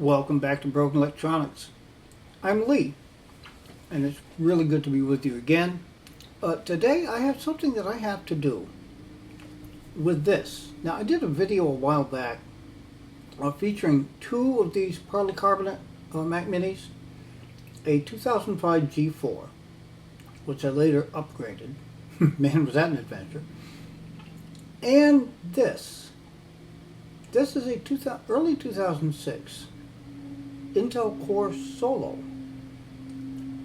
Welcome back to Broken Electronics. I'm Lee, and it's really good to be with you again. Today I have something that I have to do with this. Now, I did a video a while back featuring two of these polycarbonate Mac Minis, a 2005 G4, which I later upgraded. Man, was that an adventure. And this. This is a early 2006 Intel Core Solo,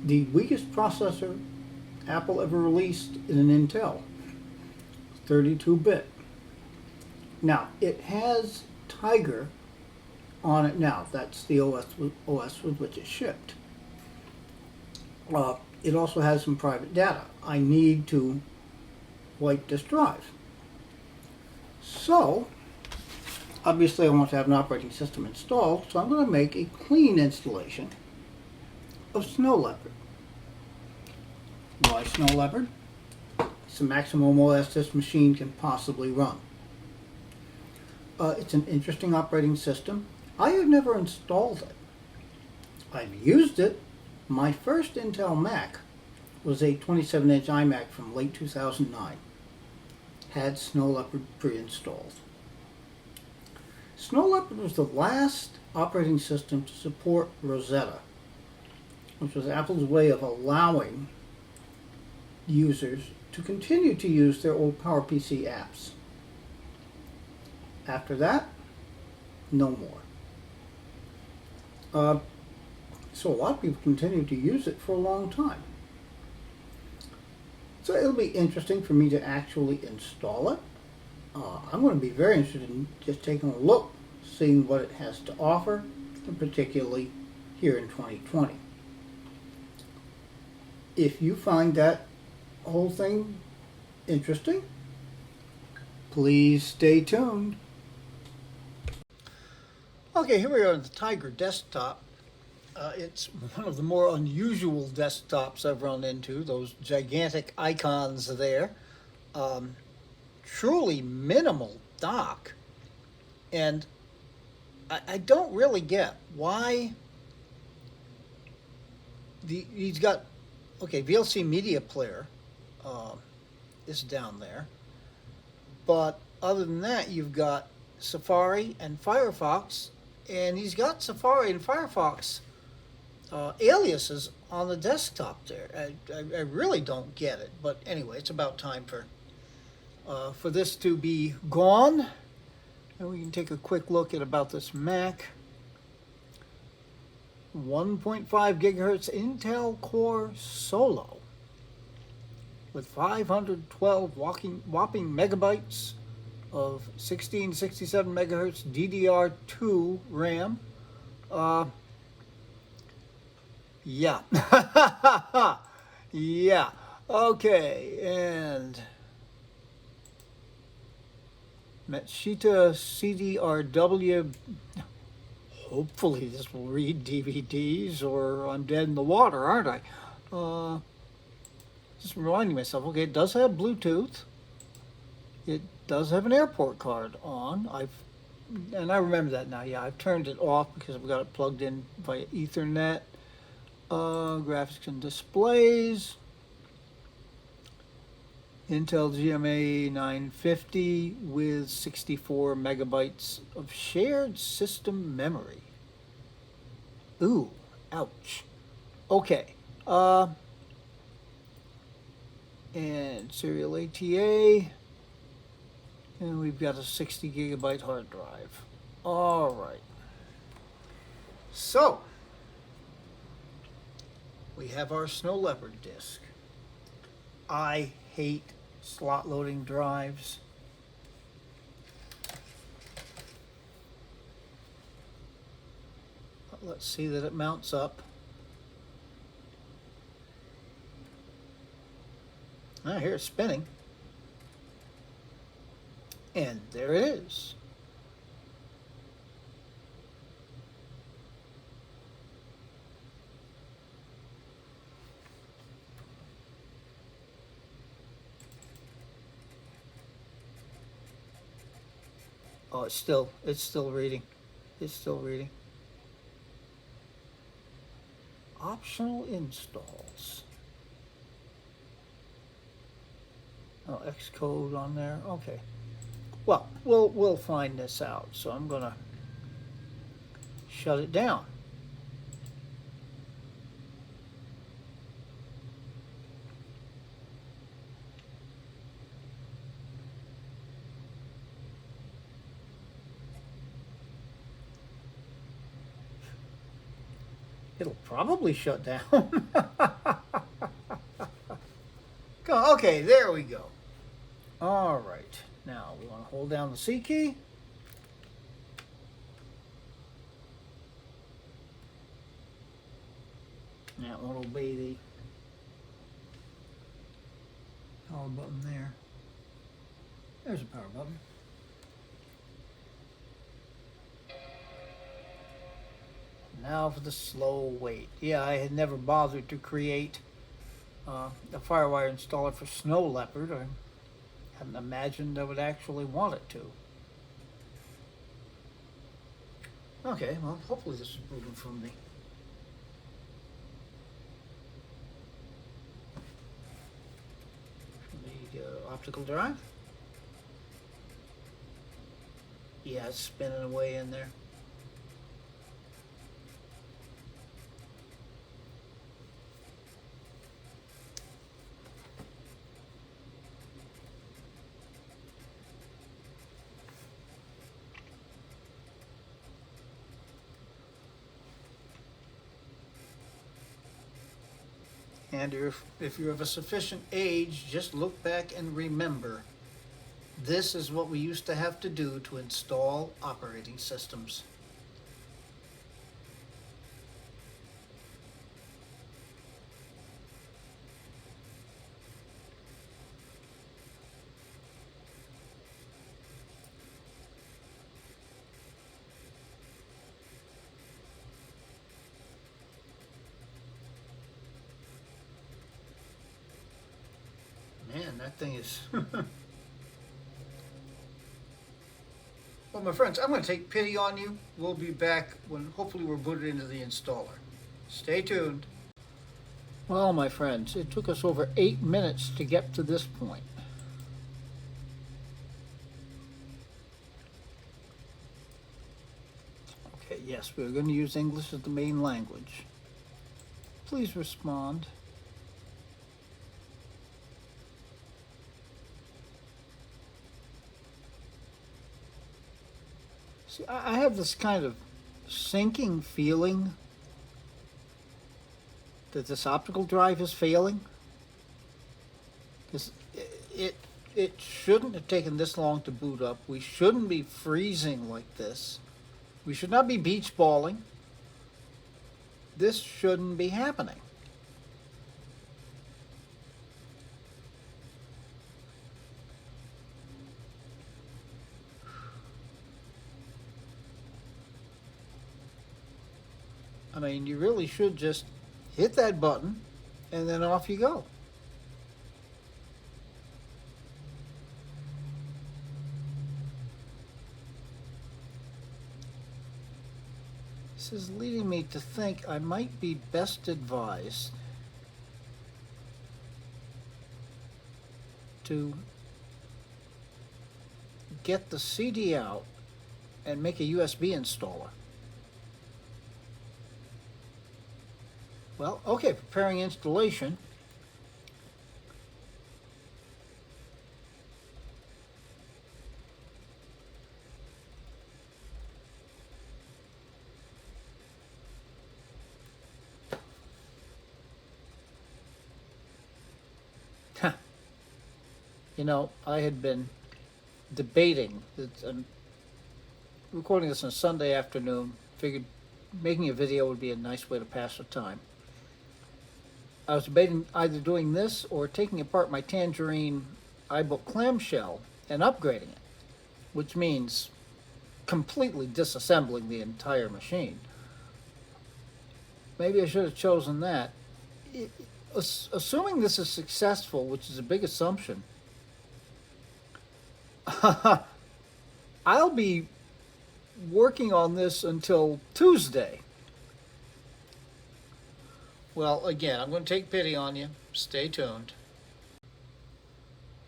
the weakest processor Apple ever released in an Intel, 32-bit. Now, it has Tiger on it now. That's the OS with which it shipped. It also has some private data. I need to wipe this drive. So, obviously I want to have an operating system installed, so I'm going to make a clean installation of Snow Leopard. Why Snow Leopard? It's the maximum OS this machine can possibly run. It's an interesting operating system. I have never installed it. I've used it. My first Intel Mac was a 27-inch iMac from late 2009. Had Snow Leopard pre-installed. Snow Leopard was the last operating system to support Rosetta, which was Apple's way of allowing users to continue to use their old PowerPC apps. After that, no more. So a lot of people continue to use it for a long time. So it'll be interesting for me to actually install it. I'm going to be very interested in just taking a look, seeing what it has to offer, and particularly here in 2020. If you find that whole thing interesting, please stay tuned. Okay, here we are on the Tiger desktop. It's one of the more unusual desktops I've run into, those gigantic icons there. Truly minimal dock, and I don't really get why he's got, okay, VLC Media Player is down there, but other than that you've got Safari and Firefox, and he's got Safari and Firefox aliases on the desktop there. I really don't get it, but anyway, it's about time for this to be gone. And we can take a quick look at about this Mac. 1.5 gigahertz Intel Core Solo with 512 whopping megabytes of 1667 megahertz DDR2 RAM. Yeah. Yeah. Okay, and Matsushita CDRW. Hopefully this will read DVDs, or I'm dead in the water, aren't I? Just reminding myself, okay, it does have Bluetooth. It does have an airport card on. And I remember that now. Yeah, I've turned it off because I've got it plugged in via Ethernet. Graphics and displays. Intel GMA 950 with 64 megabytes of shared system memory. Ooh, ouch. Okay. And serial ATA. And we've got a 60 gigabyte hard drive. All right. So, we have our Snow Leopard disk. I hate slot loading drives. Let's see that it mounts up. Ah, here it's spinning. And there it is. Oh, it's still reading. It's still reading. Optional installs. Oh, Xcode on there. Okay. Well, we'll find this out. So I'm gonna shut it down. It'll probably shut down. Okay, there we go. All right. Now we want to hold down the C key. That one will be the power button there. There's a power button. Now for the slow wait. Yeah, I had never bothered to create a FireWire installer for Snow Leopard. I hadn't imagined I would actually want it to. Okay, well, hopefully this is moving from the optical drive. Yeah, it's spinning away in there. And if you're of a sufficient age, just look back and remember, this is what we used to have to do to install operating systems. Man, that thing is... Well, my friends, I'm going to take pity on you. We'll be back when hopefully we're booted into the installer. Stay tuned. Well, my friends, it took us over 8 minutes to get to this point. Okay, yes, we're going to use English as the main language. Please respond. See, I have this kind of sinking feeling that this optical drive is failing. Because it shouldn't have taken this long to boot up. We shouldn't be freezing like this. We should not be beach balling. This shouldn't be happening. I mean, you really should just hit that button and then off you go. This is leading me to think I might be best advised to get the CD out and make a USB installer. Well, okay, preparing installation. You know, I had been debating, I'm recording this on a Sunday afternoon, figured making a video would be a nice way to pass the time. I was debating either doing this or taking apart my Tangerine iBook clamshell and upgrading it, which means completely disassembling the entire machine. Maybe I should have chosen that. Assuming this is successful, which is a big assumption, I'll be working on this until Tuesday. Well, again, I'm going to take pity on you. Stay tuned.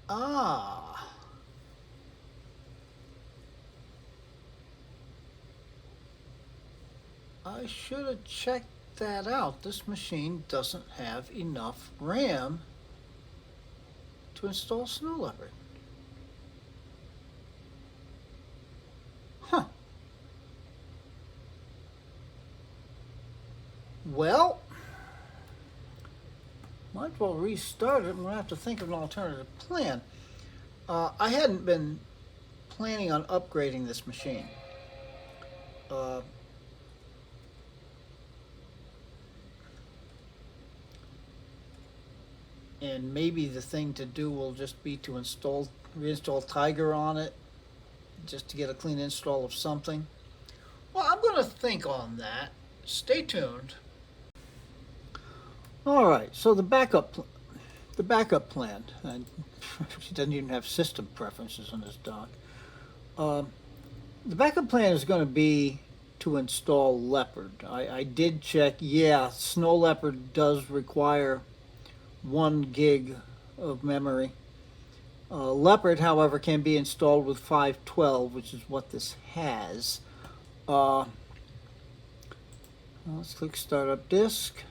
Ah, I should have checked that out. This machine doesn't have enough RAM to install Snow Leopard. Huh. Well, might as well restart it. I'm going to have to think of an alternative plan. I hadn't been planning on upgrading this machine. Uh, and maybe the thing to do will just be to reinstall Tiger on it, just to get a clean install of something. Well, I'm going to think on that. Stay tuned. All right. So the backup plan. And she doesn't even have system preferences on this dock. The backup plan is going to be to install Leopard. I did check. Yeah, Snow Leopard does require 1 gig of memory. Leopard, however, can be installed with 512, which is what this has. Let's click Startup Disk.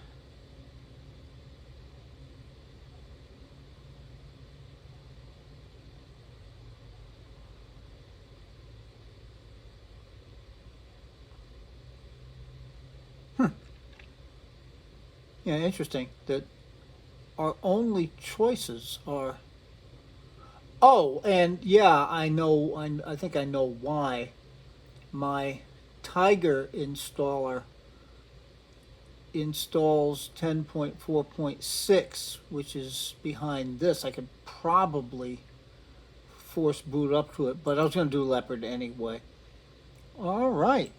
Yeah, interesting that our only choices are. Oh, and yeah, I know. I think I know why. My Tiger installer installs 10.4.6, which is behind this. I could probably force boot up to it, but I was going to do Leopard anyway. All right.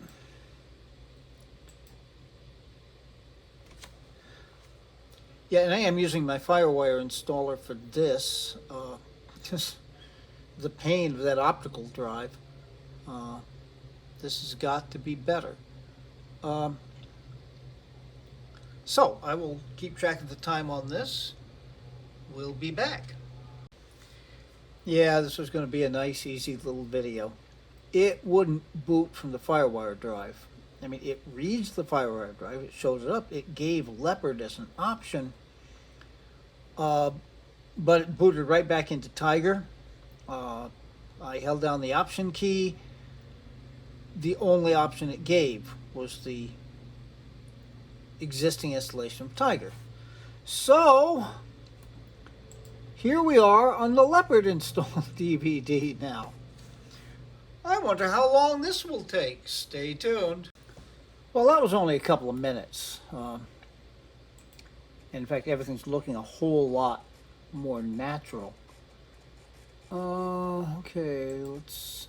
Yeah, and I am using my FireWire installer for this. Just the pain of that optical drive. This has got to be better. So I will keep track of the time on this. We'll be back. Yeah, this was going to be a nice, easy little video. It wouldn't boot from the FireWire drive. I mean, it reads the FireWire drive, it shows it up. It gave Leopard as an option, but it booted right back into Tiger. I held down the option key. The only option it gave was the existing installation of Tiger. So, here we are on the Leopard install DVD now. I wonder how long this will take. Stay tuned. Well, that was only a couple of minutes. In fact, everything's looking a whole lot more natural. Okay, let's...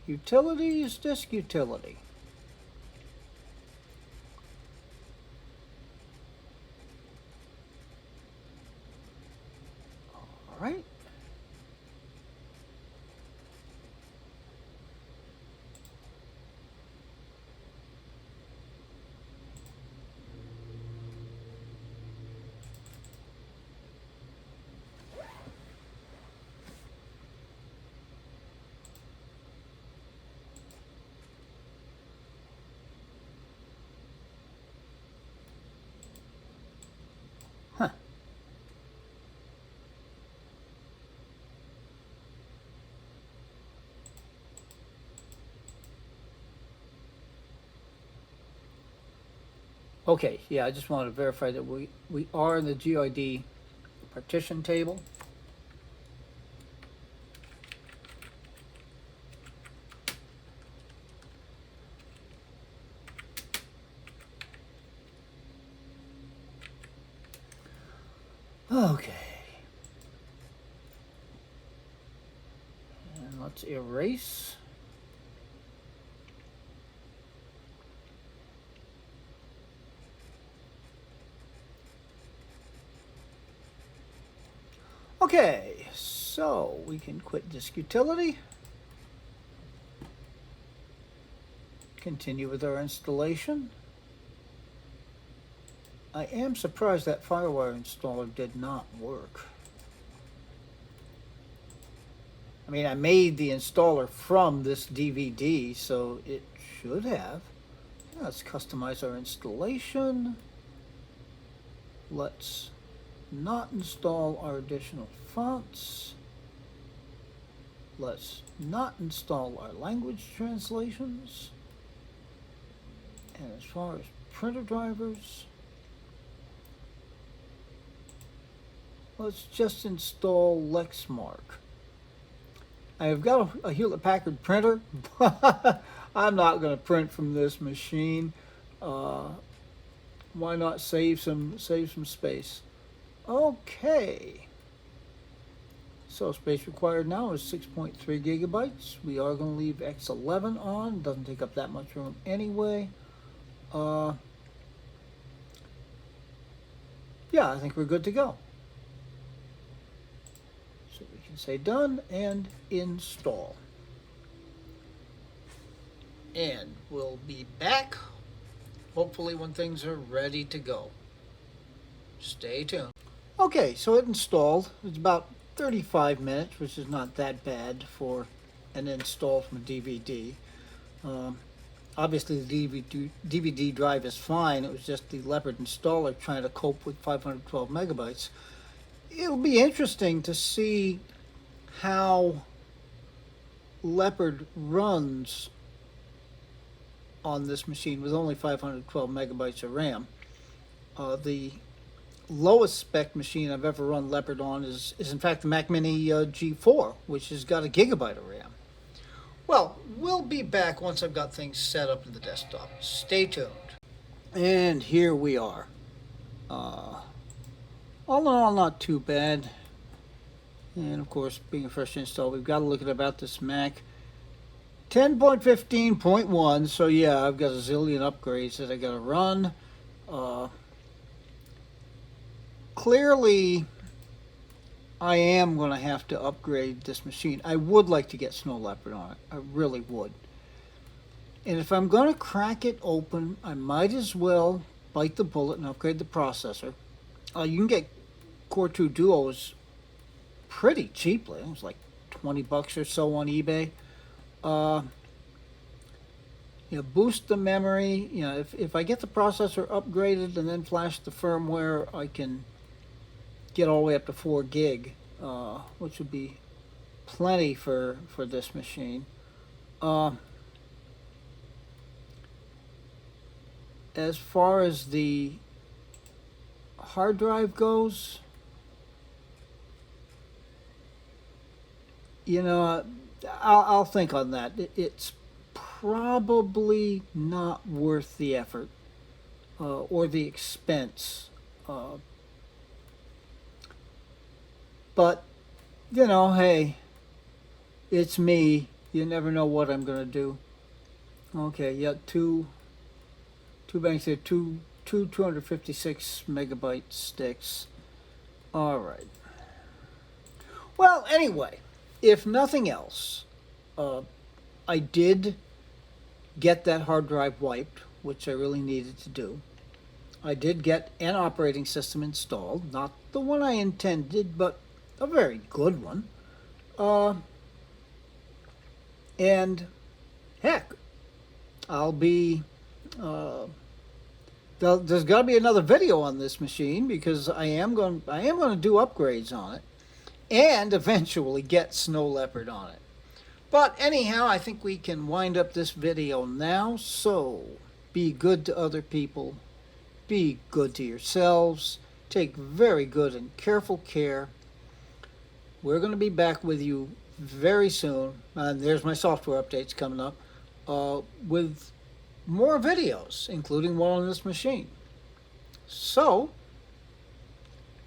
Utilities, disk utility. All right. Huh. Okay, yeah, I just wanted to verify that we are in the GID partition table. Okay. And let's erase. Okay, so we can quit disk utility. Continue with our installation. I am surprised that FireWire installer did not work. I mean, I made the installer from this DVD, so it should have. Let's customize our installation. Let's not install our additional fonts. Let's not install our language translations. And as far as printer drivers, let's just install Lexmark. I've got a Hewlett-Packard printer, but I'm not going to print from this machine. Why not save some space? Okay. So space required now is 6.3 gigabytes. We are going to leave X11 on. Doesn't take up that much room anyway. Yeah, I think we're good to go. So we can say done and install. And we'll be back hopefully when things are ready to go. Stay tuned. Okay, so it installed. It's about 35 minutes, which is not that bad for an install from a DVD. Obviously the DVD drive is fine. It was just the Leopard installer trying to cope with 512 megabytes. It'll be interesting to see how Leopard runs on this machine with only 512 megabytes of RAM. The lowest spec machine I've ever run Leopard on is in fact the Mac Mini G4, which has got a gigabyte of RAM. Well, we'll be back once I've got things set up in the desktop. Stay tuned. And here we are. All in all, not too bad. And of course, being a fresh install, we've got to look at about this Mac. 10.15.1, so yeah, I've got a zillion upgrades that I got to run. Clearly, I am going to have to upgrade this machine. I would like to get Snow Leopard on it. I really would. And if I'm going to crack it open, I might as well bite the bullet and upgrade the processor. You can get Core 2 Duos pretty cheaply. It was like 20 bucks or so on eBay. Boost the memory. If I get the processor upgraded and then flash the firmware, I can get all the way up to 4 gig, which would be plenty for this machine. As far as the hard drive goes, I'll think on that. It's probably not worth the effort or the expense. But, hey, it's me. You never know what I'm going to do. Okay, yeah, two banks here, two 256 megabyte sticks. All right. Well, anyway, if nothing else, I did get that hard drive wiped, which I really needed to do. I did get an operating system installed, not the one I intended, but a very good one. And heck, I'll be there's got to be another video on this machine because I am going to do upgrades on it and eventually get Snow Leopard on it. But anyhow, I think we can wind up this video now. So be good to other people, be good to yourselves, take very good and careful care. We're going to be back with you very soon, and there's my software updates coming up, with more videos, including one on this machine. So,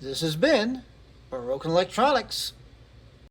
this has been Broken Electronics.